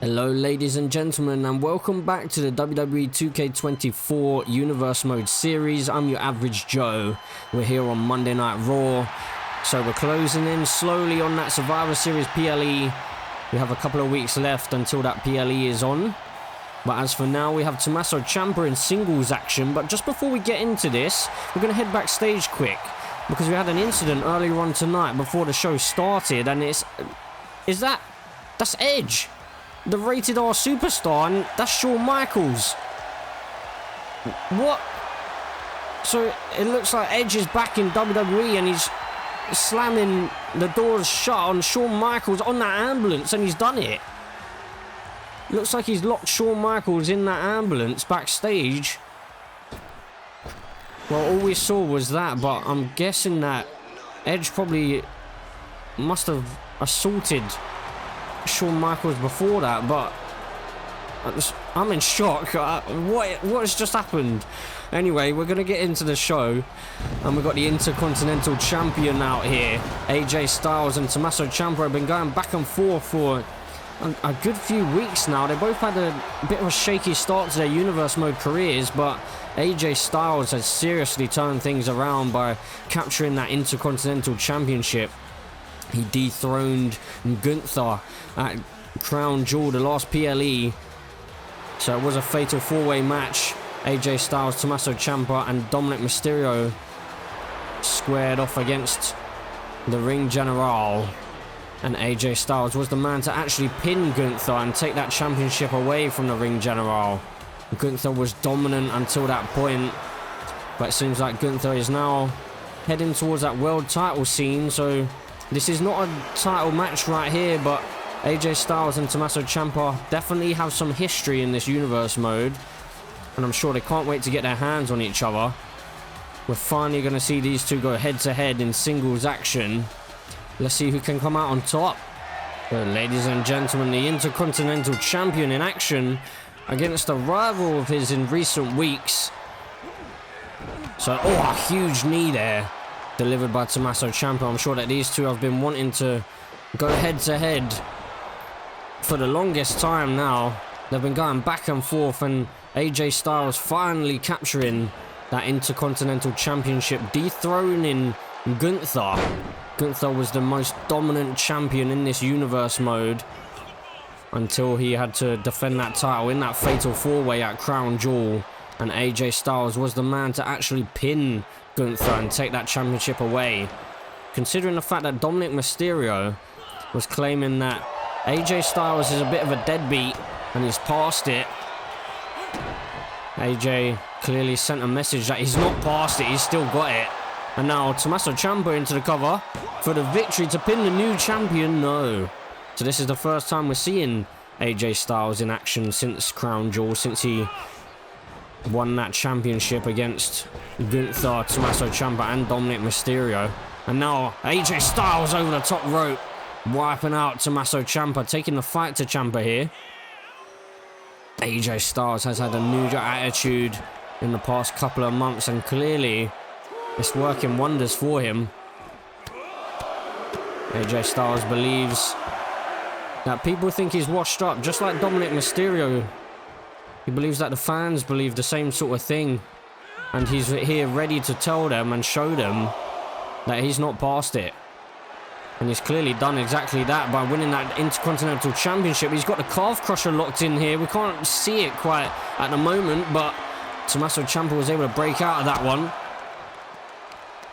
Hello ladies and gentlemen, and welcome back to the WWE 2K24 Universe Mode series. I'm your average Joe. We're here on Monday Night Raw, so we're closing in slowly on that Survivor Series PLE. We have a couple of weeks left until that PLE is on, but as for now we have Tommaso Ciampa in singles action. But just before we get into this, we're going to head backstage quick, because we had an incident earlier on tonight before the show started, and that's Edge, the rated R superstar, and that's Shawn Michaels. What? So it looks like Edge is back in WWE and he's slamming the doors shut on Shawn Michaels on that ambulance, and he's done it. Looks like he's locked Shawn Michaels in that ambulance backstage. Well, all we saw was that, but I'm guessing that Edge probably must have assaulted Shawn Michaels before that, but I'm in shock. What has just happened? Anyway, we're going to get into the show, and we've got the Intercontinental Champion out here. AJ Styles and Tommaso Ciampa have been going back and forth for a good few weeks now. They both had a bit of a shaky start to their Universe Mode careers, but AJ Styles has seriously turned things around by capturing that Intercontinental Championship. He dethroned Gunther at Crown Jewel, the last PLE. So it was a fatal four-way match. AJ Styles, Tommaso Ciampa and Dominic Mysterio squared off against the Ring General. And AJ Styles was the man to actually pin Gunther and take that championship away from the Ring General. Gunther was dominant until that point, but it seems like Gunther is now heading towards that world title scene, so this is not a title match right here, but AJ Styles and Tommaso Ciampa definitely have some history in this Universe Mode, and I'm sure they can't wait to get their hands on each other. We're finally going to see these two go head-to-head in singles action. Let's see who can come out on top. So, ladies and gentlemen, the Intercontinental Champion in action against a rival of his in recent weeks. So, a huge knee there, delivered by Tommaso Ciampa. I'm sure that these two have been wanting to go head-to-head for the longest time now. They've been going back and forth, and AJ Styles finally capturing that Intercontinental Championship, dethroning Gunther. Gunther was the most dominant champion in this Universe Mode until he had to defend that title in that fatal four-way at Crown Jewel, and AJ Styles was the man to actually pin Gunther and take that championship away. Considering the fact that Dominic Mysterio was claiming that AJ Styles is a bit of a deadbeat and he's past it, AJ clearly sent a message that he's not past it, he's still got it. And now Tommaso Ciampa into the cover for the victory to pin the new champion. No. So this is the first time we're seeing AJ Styles in action since Crown Jewel, since he won that championship against Gunther, Tommaso Ciampa and Dominic Mysterio. And now AJ Styles over the top rope, wiping out Tommaso Ciampa, taking the fight to Ciampa here. AJ Styles has had a new attitude in the past couple of months, and clearly it's working wonders for him. AJ Styles believes that people think he's washed up, just like Dominic Mysterio. He believes that the fans believe the same sort of thing, and he's here ready to tell them and show them that he's not past it. And he's clearly done exactly that by winning that Intercontinental Championship. He's got the calf crusher locked in here. We can't see it quite at the moment, but Tommaso Ciampa was able to break out of that one.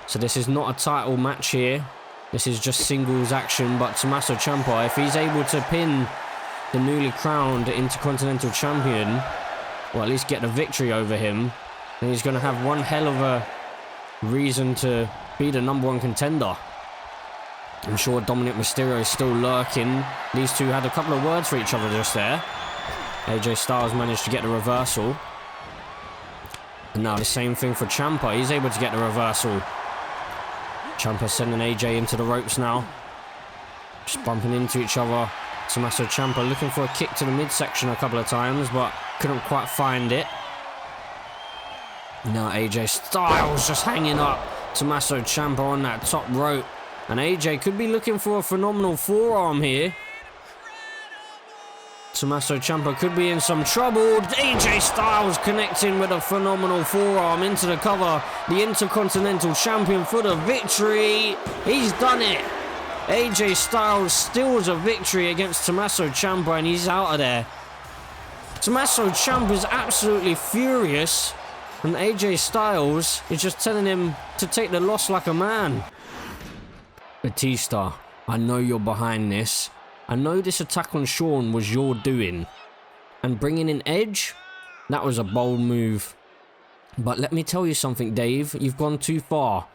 So this is not a title match here. This is just singles action, but Tommaso Ciampa, if he's able to pin the newly crowned Intercontinental Champion, or at least get the victory over him, then he's going to have one hell of a reason to be the #1 contender. I'm sure Dominic Mysterio is still lurking. These two had a couple of words for each other just there. AJ Styles managed to get the reversal. And now the same thing for Ciampa. He's able to get the reversal. Ciampa sending AJ into the ropes now. Just bumping into each other. Tommaso Ciampa looking for a kick to the midsection a couple of times, but couldn't quite find it. Now AJ Styles just hanging up Tommaso Ciampa on that top rope. And AJ could be looking for a phenomenal forearm here. Tommaso Ciampa could be in some trouble. AJ Styles connecting with a phenomenal forearm into the cover. The Intercontinental Champion for the victory. He's done it. AJ Styles steals a victory against Tommaso Ciampa and he's out of there. Tommaso Ciampa is absolutely furious and AJ Styles is just telling him to take the loss like a man. Batista, I know you're behind this. I know this attack on Shawn was your doing. And bringing in Edge, that was a bold move. But let me tell you something, Dave, you've gone too far.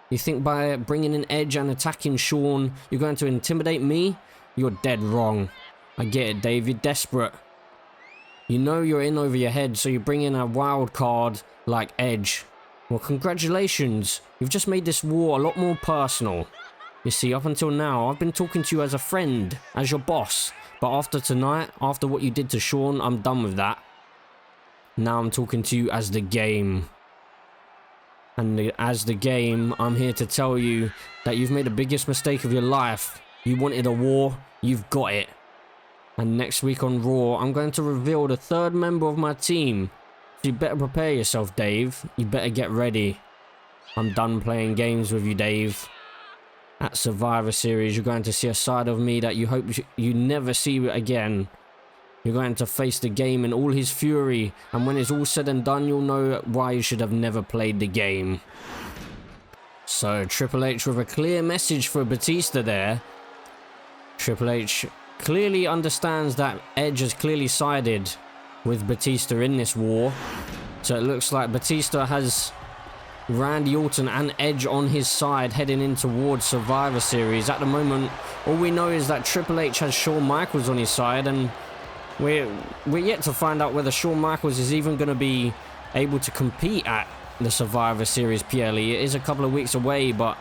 You think by bringing in Edge and attacking Shawn, you're going to intimidate me? You're dead wrong. I get it, Dave, you're desperate. You know you're in over your head, so you bring in a wild card like Edge. Well, congratulations. You've just made this war a lot more personal. You see, up until now, I've been talking to you as a friend, as your boss. But after tonight, after what you did to Shawn, I'm done with that. Now I'm talking to you as the game. And as the game, I'm here to tell you that you've made the biggest mistake of your life. You wanted a war, you've got it. And next week on Raw, I'm going to reveal the third member of my team. So you better prepare yourself, Dave. You better get ready. I'm done playing games with you, Dave. At Survivor Series, you're going to see a side of me that you hope you never see again. You're going to face the game in all his fury, and when it's all said and done, you'll know why you should have never played the game. So, Triple H with a clear message for Batista there. Triple H clearly understands that Edge has clearly sided with Batista in this war. So it looks like Batista has Randy Orton and Edge on his side heading in towards Survivor Series. At the moment, all we know is that Triple H has Shawn Michaels on his side, and we're yet to find out whether Shawn Michaels is even going to be able to compete at the Survivor Series PLE. It is a couple of weeks away, but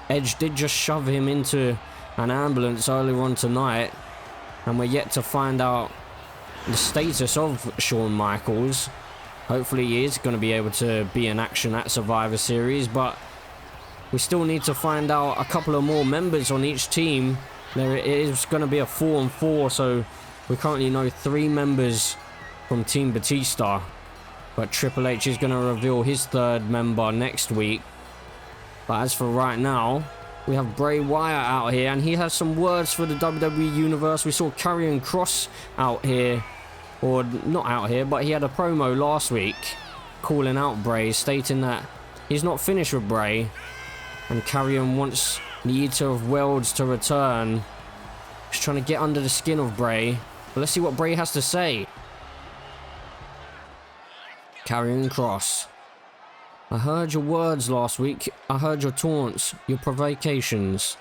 Edge did just shove him into an ambulance earlier on tonight, and we're yet to find out the status of Shawn Michaels. Hopefully he is going to be able to be in action at Survivor Series, but we still need to find out a couple of more members on each team. There is going to be a 4-on-4, so we currently know 3 members from Team Batista, but Triple H is going to reveal his third member next week. But as for right now, we have Bray Wyatt out here, and he has some words for the WWE Universe. We saw Karrion Kross out here, or not out here, but he had a promo last week calling out Bray, stating that he's not finished with Bray, and Karrion wants the Eater of Worlds to return. He's trying to get under the skin of Bray. But let's see what Bray has to say. Karrion Kross. I heard your words last week. I heard your taunts, your provocations.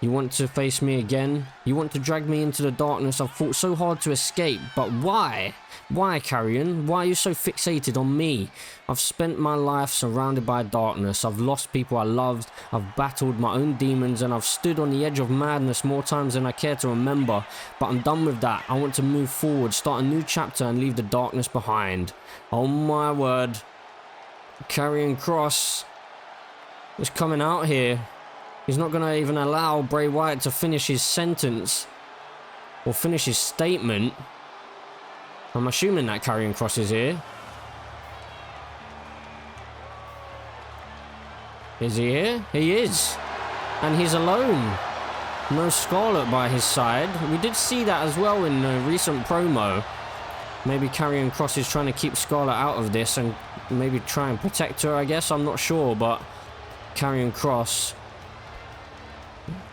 You want to face me again? You want to drag me into the darkness I've fought so hard to escape, but why? Why, Karrion? Why are you so fixated on me? I've spent my life surrounded by darkness. I've lost people I loved. I've battled my own demons, and I've stood on the edge of madness more times than I care to remember. But I'm done with that. I want to move forward, start a new chapter, and leave the darkness behind. Oh my word. Karrion Kross is coming out here. He's not going to even allow Bray Wyatt to finish his sentence or finish his statement. I'm assuming that Karrion Kross is here. Is he here? He is. And he's alone. No Scarlett by his side. We did see that as well in a recent promo. Maybe Karrion Kross is trying to keep Scarlett out of this and maybe try and protect her, I guess. I'm not sure, but Karrion Kross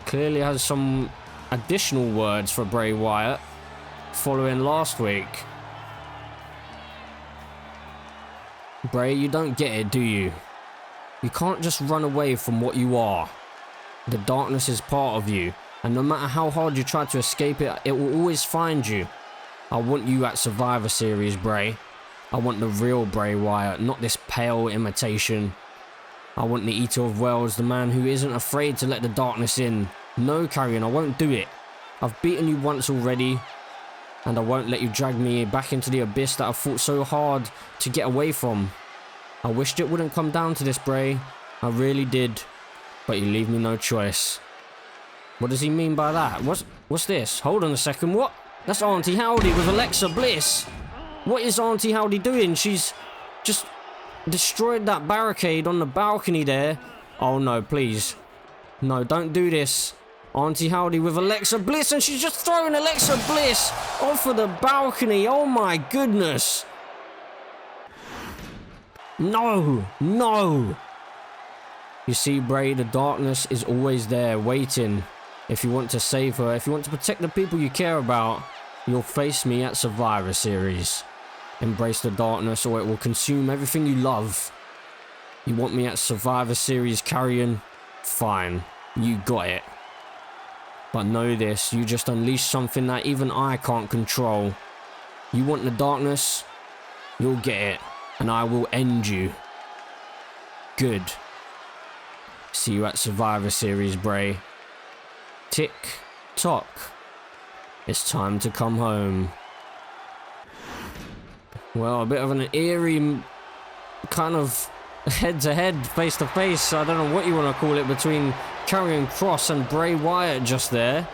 clearly has some additional words for Bray Wyatt following last week. Bray, you don't get it, do you? You can't just run away from what you are. The darkness is part of you, and no matter how hard you try to escape it, it will always find you. I want you at Survivor Series, Bray. I want the real Bray Wyatt, not this pale imitation. I want the Eater of Worlds, the man who isn't afraid to let the darkness in. No, Karrion, I won't do it. I've beaten you once already, and I won't let you drag me back into the abyss that I've fought so hard to get away from. I wished it wouldn't come down to this, Bray. I really did. But you leave me no choice. What does he mean by that? What's this? Hold on a second, what? That's Auntie Howdy with Alexa Bliss. What is Auntie Howdy doing? She's just destroyed that barricade on the balcony there. Oh no, please. No, don't do this. Auntie Howdy with Alexa Bliss, and she's just throwing Alexa Bliss off of the balcony. Oh my goodness. No, no. You see, Bray, the darkness is always there waiting. If you want to save her, if you want to protect the people you care about, you'll face me at Survivor Series. Embrace the darkness or it will consume everything you love. You want me at Survivor Series, Karrion? Fine, you got it. But know this, you just unleashed something that even I can't control. You want the darkness? You'll get it, and I will end you. Good. See you at Survivor Series, Bray. Tick tock. It's time to come home. Well, a bit of an eerie kind of head-to-head, face-to-face, I don't know what you want to call it, between Karrion Kross and Bray Wyatt just there.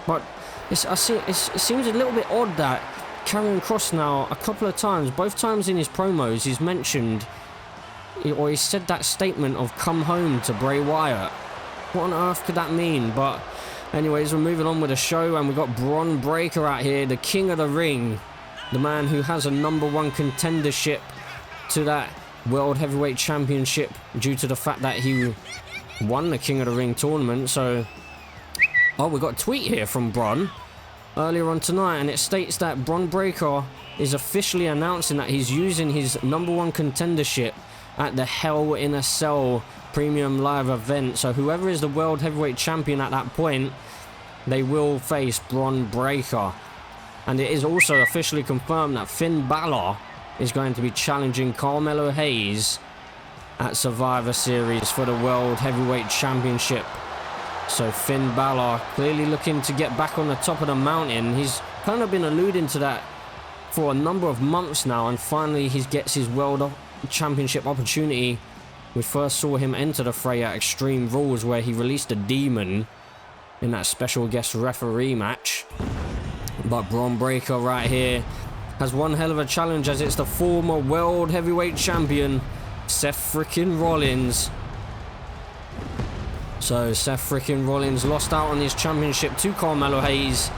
But it seems a little bit odd that Karrion Kross now, a couple of times, both times in his promos, he's mentioned, or he said that statement of come home to Bray Wyatt. What on earth could that mean? But anyways, we're moving on with the show, and we've got Bron Breakker out here, the king of the ring. The man who has a #1 contendership to that World Heavyweight Championship due to the fact that he won the King of the Ring tournament. So, oh, we got a tweet here from Bron earlier on tonight, and it states that Bron Breakker is officially announcing that he's using his #1 contendership at the Hell in a Cell premium live event. So whoever is the World Heavyweight Champion at that point, they will face Bron Breakker. And it is also officially confirmed that Finn Balor is going to be challenging Carmelo Hayes at Survivor Series for the World Heavyweight Championship. So Finn Balor clearly looking to get back on the top of the mountain. He's kind of been alluding to that for a number of months now, and finally he gets his World Championship opportunity. We first saw him enter the fray at Extreme Rules, where he released a demon in that special guest referee match. But Bron Breakker right here has one hell of a challenge, as it's the former World Heavyweight Champion, Seth Freakin Rollins. So Seth Freakin Rollins lost out on his championship to Carmelo Hayes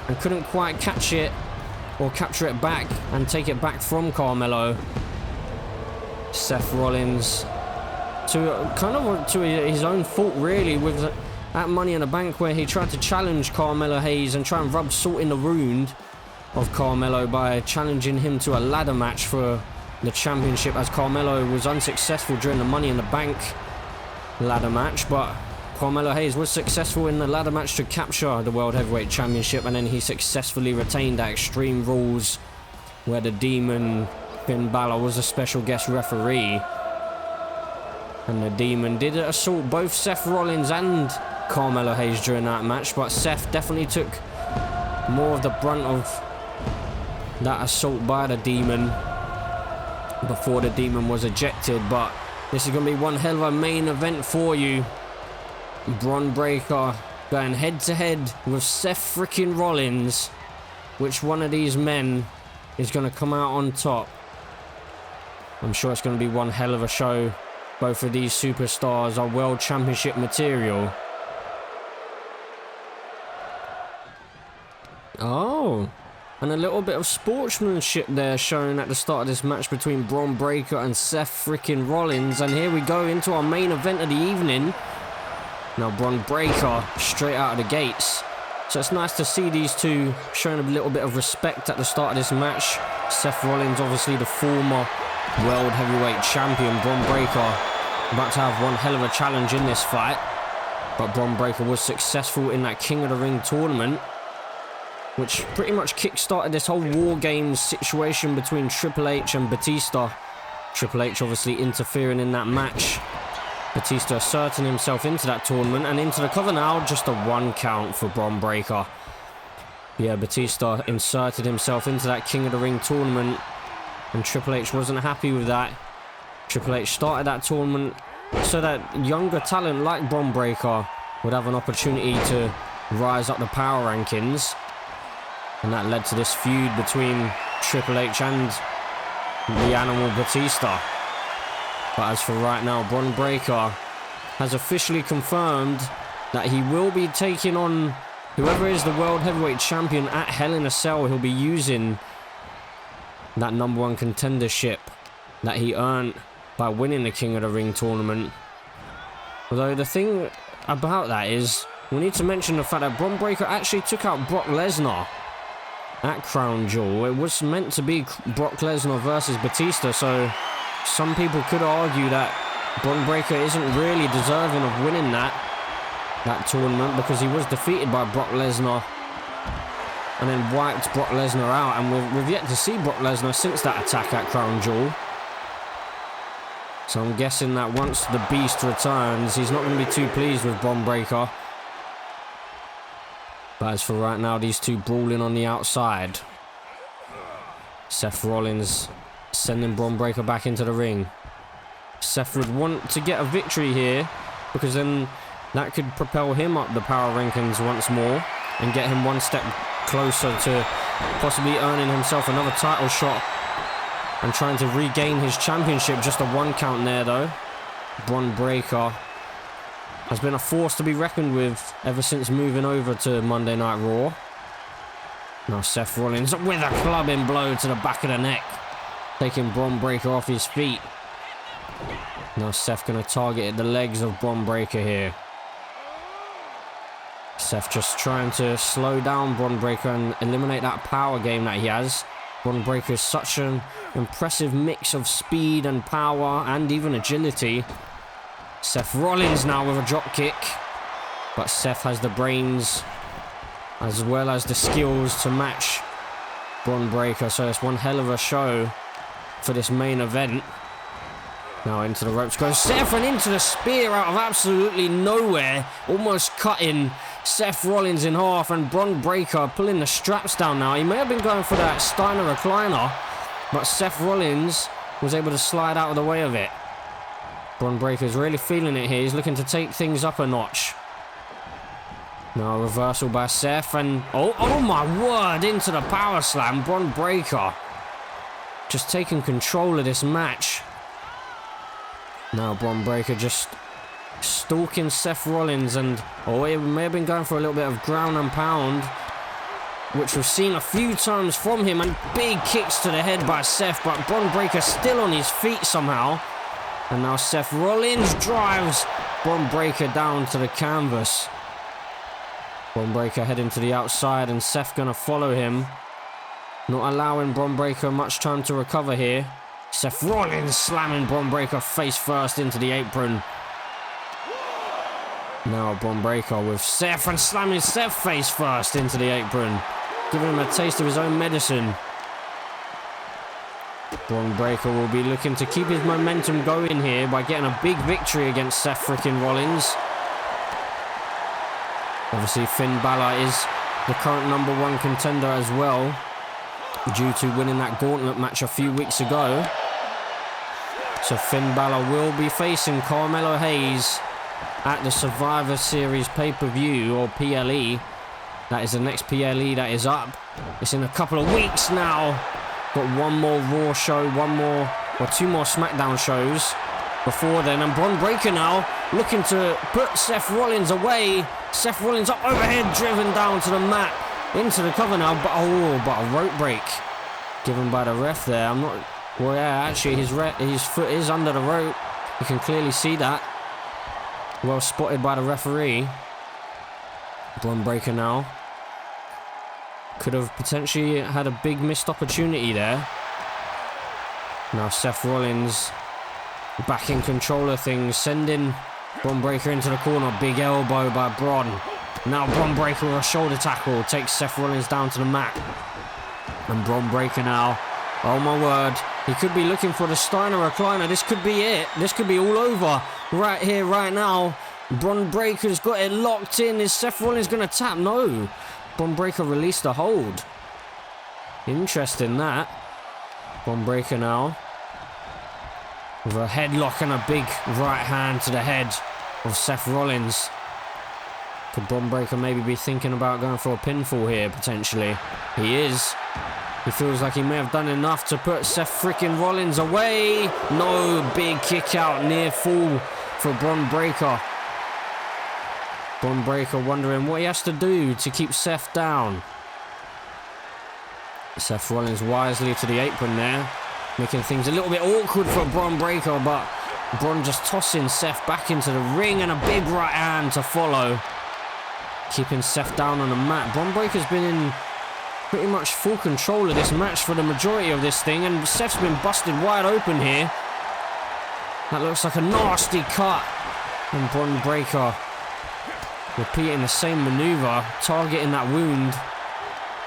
and couldn't quite catch it or capture it back and take it back from Carmelo. Seth Rollins, to his own fault really, with at Money in the Bank, where he tried to challenge Carmelo Hayes and try and rub salt in the wound of Carmelo by challenging him to a ladder match for the championship, as Carmelo was unsuccessful during the Money in the Bank ladder match. But Carmelo Hayes was successful in the ladder match to capture the World Heavyweight Championship, and then he successfully retained at Extreme Rules, where the Demon Finn Balor was a special guest referee. And the Demon did assault both Seth Rollins and Carmelo Hayes during that match, but Seth definitely took more of the brunt of that assault by the Demon before the Demon was ejected. But this is going to be one hell of a main event for you. Bron Breakker going head to head with Seth Freakin Rollins. Which one of these men is going to come out on top? I'm sure it's going to be one hell of a show. Both of these superstars are World Championship material. Oh, and a little bit of sportsmanship there shown at the start of this match between Bron Breakker and Seth Freakin Rollins. And here we go into our main event of the evening. Now Bron Breakker straight out of the gates. So it's nice to see these two showing a little bit of respect at the start of this match. Seth Rollins, obviously the former World Heavyweight Champion. Bron Breakker about to have one hell of a challenge in this fight. But Bron Breakker was successful in that King of the Ring tournament, which pretty much kick-started this whole Wargames situation between Triple H and Batista. Triple H obviously interfering in that match. Batista asserting himself into that tournament and into the cover now. Just a 1 count for Bron Breakker. Yeah, Batista inserted himself into that King of the Ring tournament, and Triple H wasn't happy with that. Triple H started that tournament so that younger talent like Bron Breakker would have an opportunity to rise up the power rankings. And that led to this feud between Triple H and the Animal Batista. But as for right now, Bron Breakker has officially confirmed that he will be taking on whoever is the World Heavyweight Champion at Hell in a Cell. He'll be using that #1 contendership that he earned by winning the King of the Ring tournament. Although the thing about that is, we need to mention the fact that Bron Breakker actually took out Brock Lesnar at Crown Jewel. It was meant to be Brock Lesnar versus Batista, so some people could argue that Bron Breakker isn't really deserving of winning that tournament, because he was defeated by Brock Lesnar and then wiped Brock Lesnar out, and we've yet to see Brock Lesnar since that attack at Crown Jewel. So I'm guessing that once the Beast returns, he's not going to be too pleased with Bron Breakker. But as for right now, these two brawling on the outside. Seth Rollins sending Bron Breakker back into the ring. Seth would want to get a victory here, because then that could propel him up the power rankings once more and get him one step closer to possibly earning himself another title shot and trying to regain his championship. Just a 1 count there though. Bron Breakker has been a force to be reckoned with ever since moving over to Monday Night Raw. Now Seth Rollins with a clubbing blow to the back of the neck, taking Bron Breakker off his feet. Now Seth going to target the legs of Bron Breakker here. Seth just trying to slow down Bron Breakker and eliminate that power game that he has. Bron Breakker is such an impressive mix of speed and power and even agility. Seth Rollins now with a drop kick, but Seth has the brains as well as the skills to match Bron Breakker, so it's one hell of a show for this main event. Now into the ropes goes Seth, and into the spear out of absolutely nowhere, almost cutting Seth Rollins in half, and Bron Breakker pulling the straps down now. He may have been going for that Steiner recliner, but Seth Rollins was able to slide out of the way of it. Bron Breakker's really feeling it here. He's looking to take things up a notch. Now a reversal by Seth, and oh my word, into the power slam. Bron Breakker just taking control of this match. Now Bron Breakker just stalking Seth Rollins, and he may have been going for a little bit of ground and pound, which we've seen a few times from him, and big kicks to the head by Seth, but Bron Breakker still on his feet somehow. And now Seth Rollins drives Bron Breakker down to the canvas. Bron Breakker heading to the outside, and Seth gonna follow him, not allowing Bron Breakker much time to recover here. Seth Rollins slamming Bron Breakker face first into the apron. Now Bron Breakker with Seth, and slamming Seth face first into the apron, giving him a taste of his own medicine. Bron Breakker will be looking to keep his momentum going here by getting a big victory against Seth freaking Rollins. Obviously Finn Balor is the current #1 contender as well, due to winning that gauntlet match a few weeks ago. So Finn Balor will be facing Carmelo Hayes at the Survivor Series pay-per-view, or PLE. That is the next PLE that is up. It's in a couple of weeks now. Got one more Raw show, two more SmackDown shows before then. And Bron Breakker now looking to put Seth Rollins away. Seth Rollins up overhead, driven down to the mat, into the cover now. But a rope break given by the ref there. Well, yeah, actually his foot is under the rope. You can clearly see that. Well spotted by the referee. Bron Breakker now could have potentially had a big missed opportunity there. Now Seth Rollins back in control of things, sending Bron Breakker into the corner. Big elbow by Bron. Now Bron Breakker with a shoulder tackle takes Seth Rollins down to the mat. And Bron Breakker now, oh my word, he could be looking for the Steiner recliner. This could be it. This could be all over right here, right now. Bron Breakker's got it locked in. Is Seth Rollins going to tap? No. Bron Breakker released the hold. Interesting that. Bron Breakker now with a headlock and a big right hand to the head of Seth Rollins. Could Bron Breakker maybe be thinking about going for a pinfall here, potentially? He is. He feels like he may have done enough to put Seth freaking Rollins away. No, big kick out, near fall for Bron Breakker. Bron Breakker wondering what he has to do to keep Seth down. Seth Rollins wisely to the apron there, making things a little bit awkward for Bron Breakker, but Bron just tossing Seth back into the ring and a big right hand to follow, keeping Seth down on the mat. Bron Breakker's been in pretty much full control of this match for the majority of this thing, and Seth's been busted wide open here. That looks like a nasty cut. And Bron Breakker repeating the same maneuver, targeting that wound.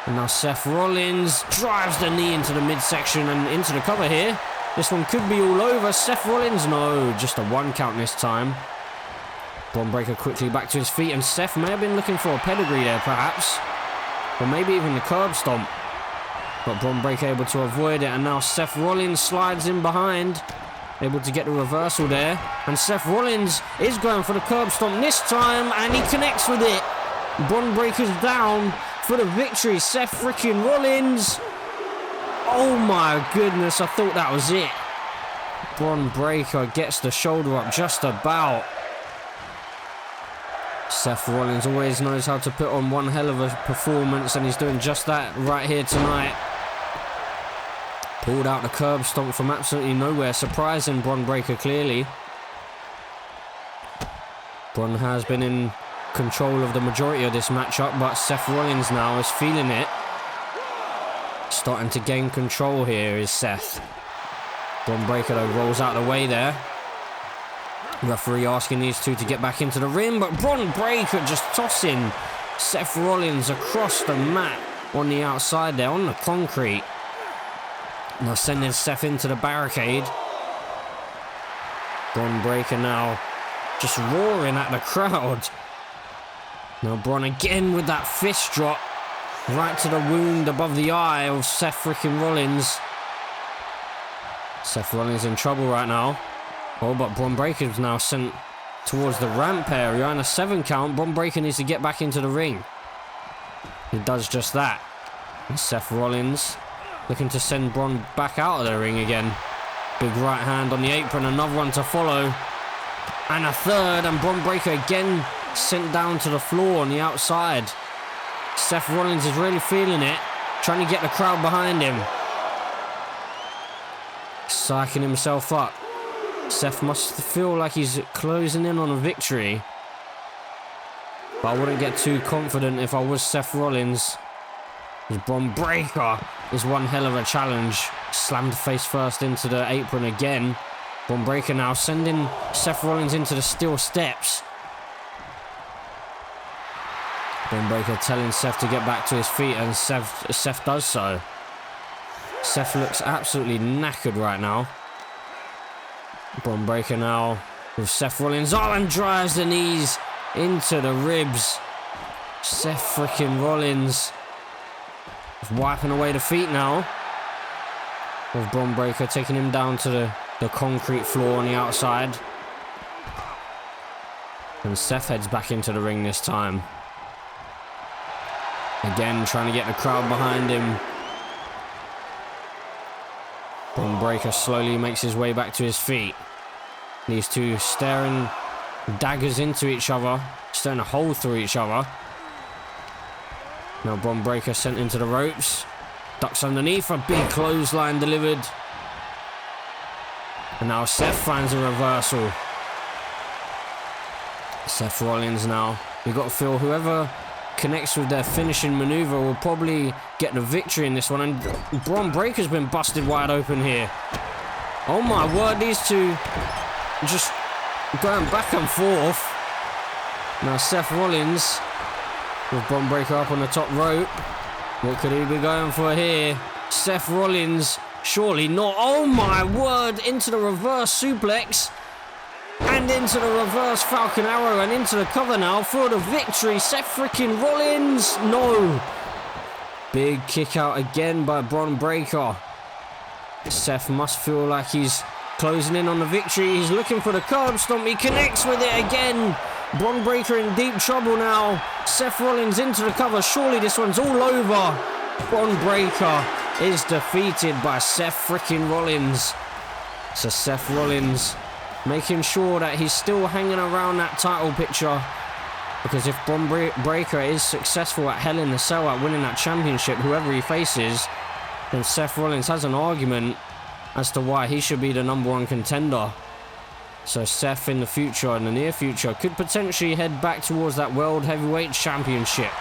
And now Seth Rollins drives the knee into the midsection and into the cover here. This one could be all over. Seth Rollins, no, just a 1 count this time. Bron Breakker quickly back to his feet, and Seth may have been looking for a pedigree there, perhaps. Or maybe even the curb stomp. But Bron Breakker able to avoid it, and now Seth Rollins slides in behind, able to get the reversal there. And Seth Rollins is going for the curb stomp this time, and he connects with it. Bron Breakker's down for the victory. Seth freaking Rollins. Oh my goodness, I thought that was it. Bron Breakker gets the shoulder up just about. Seth Rollins always knows how to put on one hell of a performance, and he's doing just that right here tonight. Pulled out the curb stomp from absolutely nowhere, surprising Bron Breakker clearly. Bron has been in control of the majority of this matchup, but Seth Rollins now is feeling it. Starting to gain control here is Seth. Bron Breakker though rolls out of the way there. Referee asking these two to get back into the ring, but Bron Breakker just tossing Seth Rollins across the mat on the outside there, on the concrete. Now sending Seth into the barricade. Bron Breakker now just roaring at the crowd. Now Bron again with that fist drop right to the wound above the eye of Seth freaking Rollins. Seth Rollins in trouble right now. Oh, but Bron Breakker's now sent towards the ramp area, and a 7 count. Bron Breakker needs to get back into the ring. He does just that. And Seth Rollins looking to send Bron back out of the ring again. Big right hand on the apron, another one to follow. And a third, and Bron Breakker again sent down to the floor on the outside. Seth Rollins is really feeling it, trying to get the crowd behind him. Psyching himself up. Seth must feel like he's closing in on a victory. But I wouldn't get too confident if I was Seth Rollins. Bron Breakker is one hell of a challenge. Slammed face first into the apron again. Bron Breakker now sending Seth Rollins into the steel steps. Bron Breakker telling Seth to get back to his feet, and Seth does so. Seth looks absolutely knackered right now. Bron Breakker now with Seth Rollins. Oh, and drives the knees into the ribs. Seth freaking Rollins is wiping away the feet now. With Bron Breakker taking him down to the concrete floor on the outside. And Seth heads back into the ring this time. Again, trying to get the crowd behind him. Bron Breakker slowly makes his way back to his feet. These two staring daggers into each other, staring a hole through each other. Now Bron Breakker sent into the ropes. Ducks underneath, a big clothesline delivered. And now Seth finds a reversal. Seth Rollins now. You've got to feel whoever connects with their finishing maneuver will probably get the victory in this one. And Bron Breakker's been busted wide open here. Oh my word, these two just going back and forth. Now Seth Rollins with Bron Breakker up on the top rope. What could he be going for here? Seth Rollins, surely not. Oh my word, into the reverse suplex. And into the reverse Falcon Arrow, and into the cover now for the victory. Seth freaking Rollins. No. Big kick out again by Bron Breakker. Seth must feel like he's closing in on the victory. He's looking for the curb stomp. He connects with it again. Bron Breakker in deep trouble now. Seth Rollins into the cover. Surely this one's all over. Bron Breakker is defeated by Seth freaking Rollins. So Seth Rollins making sure that he's still hanging around that title picture. Because if Bron Breakker is successful at Hell in a Cell at winning that championship, whoever he faces, then Seth Rollins has an argument as to why he should be the #1 contender. So Seth in the future, in the near future, could potentially head back towards that World Heavyweight Championship.